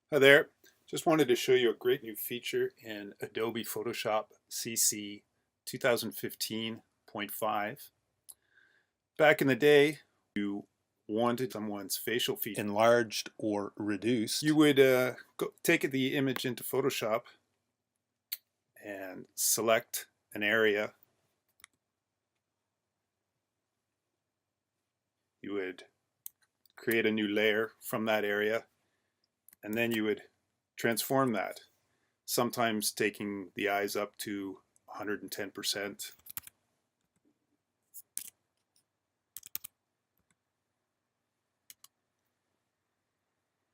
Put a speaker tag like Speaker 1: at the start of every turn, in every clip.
Speaker 1: Hi there. Just wanted to show you a great new feature in Adobe Photoshop CC 2015.5. Back in the day, you wanted someone's facial feature enlarged or reduced. You would take the image into Photoshop and select an area. You would create a new layer from that area, and then you would transform that, sometimes taking the eyes up to 110%.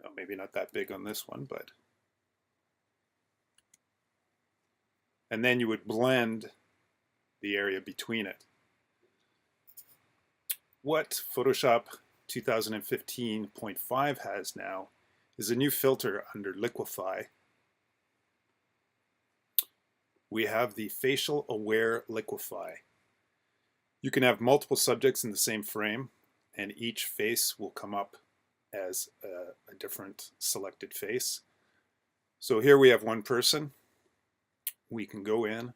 Speaker 1: Well, maybe not that big on this one, but. And then you would blend the area between it. What Photoshop 2015.5 has now is a new filter under Liquify. We have the Facial Aware Liquify. You can have multiple subjects in the same frame, and each face will come up as a different selected face. So here we have one person. We can go in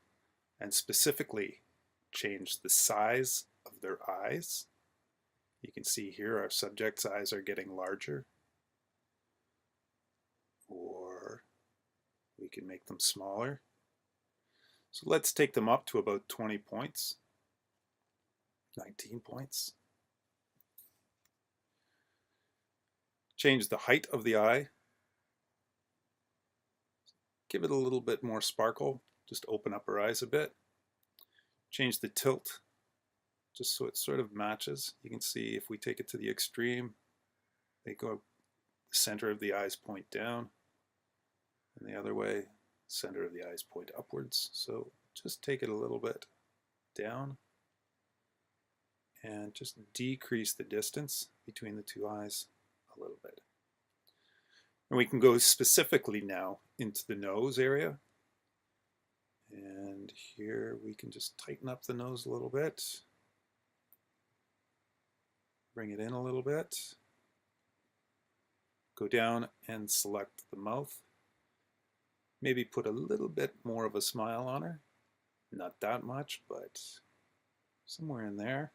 Speaker 1: and specifically change the size of their eyes. You can see here our subject's eyes are getting larger, or we can make them smaller. So let's take them up to about 20 points, 19 points. Change the height of the eye. Give it a little bit more sparkle, just open up her eyes a bit. Change the tilt, just so it sort of matches. You can see if we take it to the extreme, they go, the center of the eyes point down, and the other way, center of the eyes point upwards. So just take it a little bit down and just decrease the distance between the two eyes a little bit. And we can go specifically now into the nose area. And here we can just tighten up the nose a little bit. Bring it in a little bit. Go down and select the mouth. Maybe put a little bit more of a smile on her. Not that much, but somewhere in there.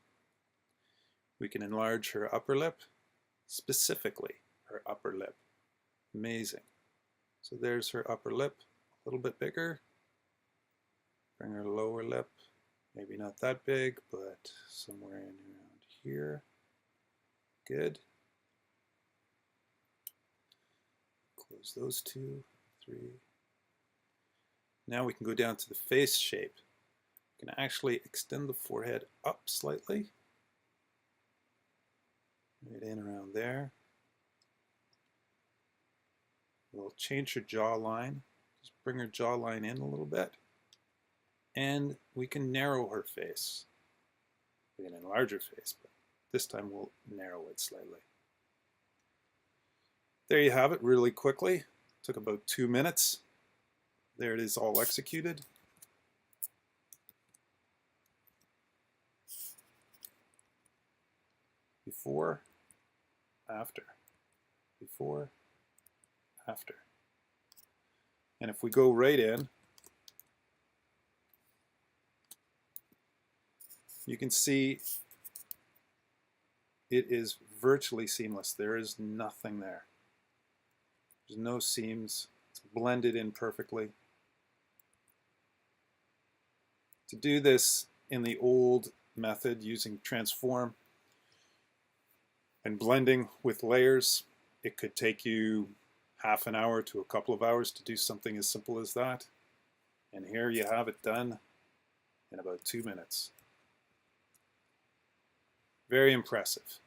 Speaker 1: We can enlarge her upper lip, specifically her upper lip. Amazing. So there's her upper lip, a little bit bigger. Bring her lower lip, maybe not that big, but somewhere in around here. Good. Close those 2, 3. Now we can go down to the face shape. We can actually extend the forehead up slightly. Right in around there. We'll change her jawline. Just bring her jawline in a little bit. And we can narrow her face. We can enlarge her face, but this time we'll narrow it slightly. There you have it, really quickly. Took about 2 minutes. There it is, all executed. Before, after. Before, after. And if we go right in, you can see it is virtually seamless. There is nothing there. There's no seams. It's blended in perfectly. To do this in the old method using transform and blending with layers, it could take you half an hour to a couple of hours to do something as simple as that. And here you have it done in about 2 minutes. Very impressive.